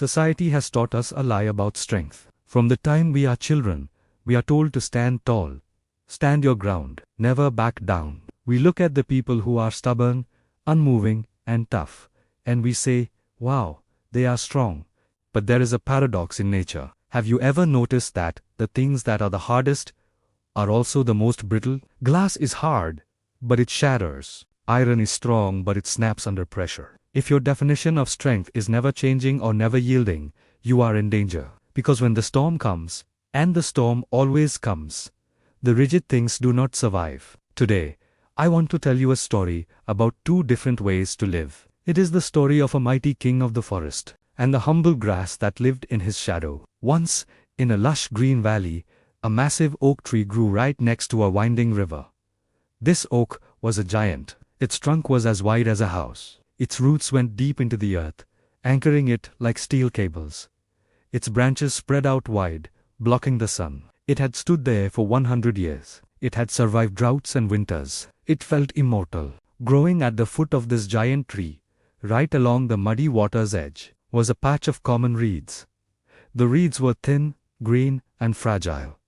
Society has taught us a lie about strength. From the time we are children, we are told to stand tall, stand your ground, never back down. We look at the people who are stubborn, unmoving, and tough, and we say, wow, they are strong. But there is a paradox in nature. Have you ever noticed that the things that are the hardest are also the most brittle? Glass is hard, but it shatters. Iron is strong, but it snaps under pressure. If your definition of strength is never changing or never yielding, you are in danger. Because when the storm comes, and the storm always comes, the rigid things do not survive. Today, I want to tell you a story about two different ways to live. It is the story of a mighty king of the forest, and the humble grass that lived in his shadow. Once, in a lush green valley, a massive oak tree grew right next to a winding river. This oak was a giant. Its trunk was as wide as a house. Its roots went deep into the earth, anchoring it like steel cables. Its branches spread out wide, blocking the sun. It had stood there for 100 years. It had survived droughts and winters. It felt immortal. Growing at the foot of this giant tree, right along the muddy water's edge, was a patch of common reeds. The reeds were thin, green, and fragile.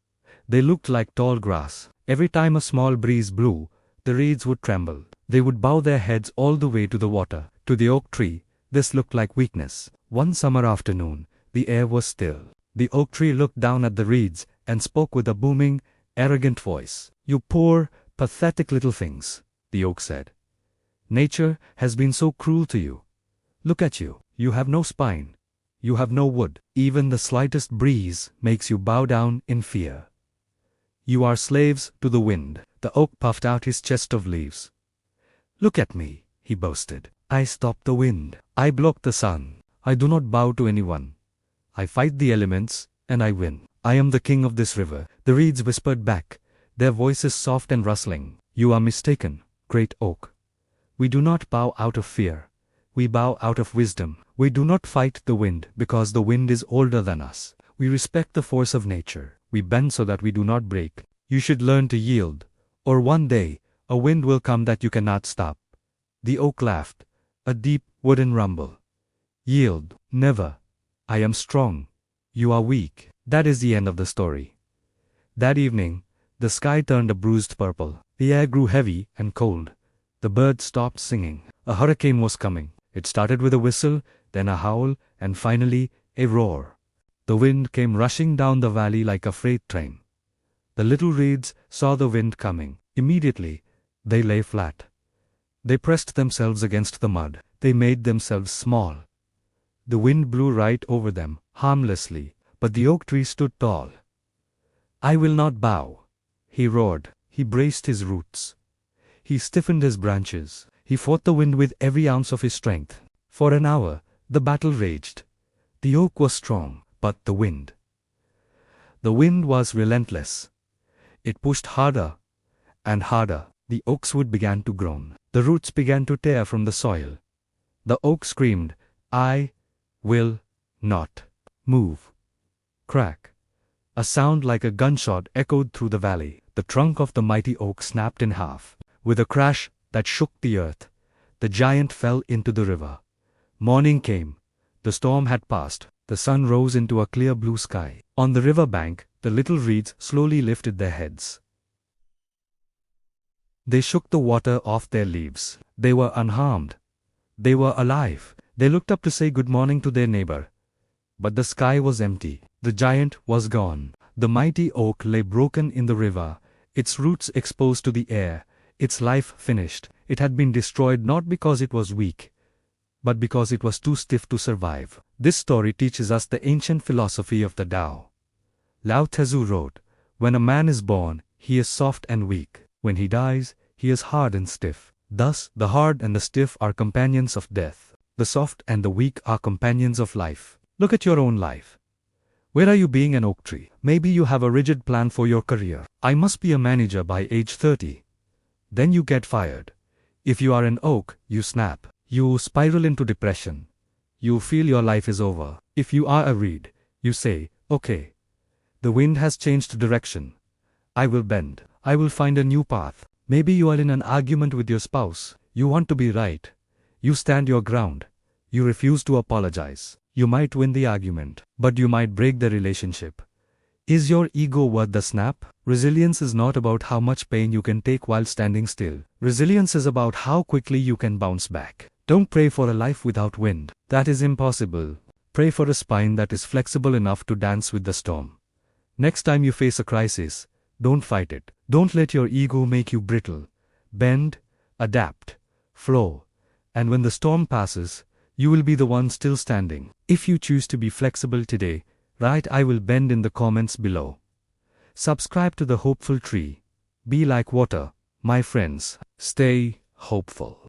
They looked like tall grass. Every time a small breeze blew, the reeds would tremble. They would bow their heads all the way to the water. To the oak tree, this looked like weakness. One summer afternoon, the air was still. The oak tree looked down at the reeds and spoke with a booming, arrogant voice. "You poor, pathetic little things," the oak said. "Nature has been so cruel to you. Look at you. You have no spine. You have no wood. Even the slightest breeze makes you bow down in fear. You are slaves to the wind." The oak puffed out his chest of leaves. "Look at me," he boasted. "I stop the wind. I block the sun. I do not bow to anyone. I fight the elements, and I win. I am the king of this river." The reeds whispered back, their voices soft and rustling. "You are mistaken, great oak. We do not bow out of fear. We bow out of wisdom. We do not fight the wind because the wind is older than us. We respect the force of nature. We bend so that we do not break. You should learn to yield, or one day, a wind will come that you cannot stop." The oak laughed, a deep, wooden rumble. "Yield, never. I am strong. You are weak." That is the end of the story. That evening, the sky turned a bruised purple. The air grew heavy and cold. The birds stopped singing. A hurricane was coming. It started with a whistle, then a howl, and finally, a roar. The wind came rushing down the valley like a freight train. The little reeds saw the wind coming. Immediately, they lay flat. They pressed themselves against the mud. They made themselves small. The wind blew right over them, harmlessly, but the oak tree stood tall. "I will not bow," he roared. He braced his roots. He stiffened his branches. He fought the wind with every ounce of his strength. For an hour, the battle raged. The oak was strong, but the wind was relentless. It pushed harder and harder. The oak's wood began to groan. The roots began to tear from the soil. The oak screamed, "I will not move." Crack. A sound like a gunshot echoed through the valley. The trunk of the mighty oak snapped in half. With a crash that shook the earth, the giant fell into the river. Morning came. The storm had passed. The sun rose into a clear blue sky. On the river bank, the little reeds slowly lifted their heads. They shook the water off their leaves. They were unharmed. They were alive. They looked up to say good morning to their neighbor. But the sky was empty. The giant was gone. The mighty oak lay broken in the river, its roots exposed to the air, its life finished. It had been destroyed not because it was weak, but because it was too stiff to survive. This story teaches us the ancient philosophy of the Tao. Lao Tzu wrote, "When a man is born, he is soft and weak. When he dies, he is hard and stiff." Thus, the hard and the stiff are companions of death. The soft and the weak are companions of life. Look at your own life. Where are you being an oak tree? Maybe you have a rigid plan for your career. I must be a manager by age 30. Then you get fired. If you are an oak, you snap. You spiral into depression. You feel your life is over. If you are a reed, you say, "Okay, the wind has changed direction. I will bend. I will find a new path." Maybe you are in an argument with your spouse. You want to be right. You stand your ground. You refuse to apologize. You might win the argument, but you might break the relationship. Is your ego worth the snap? Resilience is not about how much pain you can take while standing still. Resilience is about how quickly you can bounce back. Don't pray for a life without wind. That is impossible. Pray for a spine that is flexible enough to dance with the storm. Next time you face a crisis, don't fight it. Don't let your ego make you brittle. Bend, adapt, flow, and when the storm passes, you will be the one still standing. If you choose to be flexible today, write "I will bend" in the comments below. Subscribe to the Hopeful Tree. Be like water, my friends. Stay hopeful.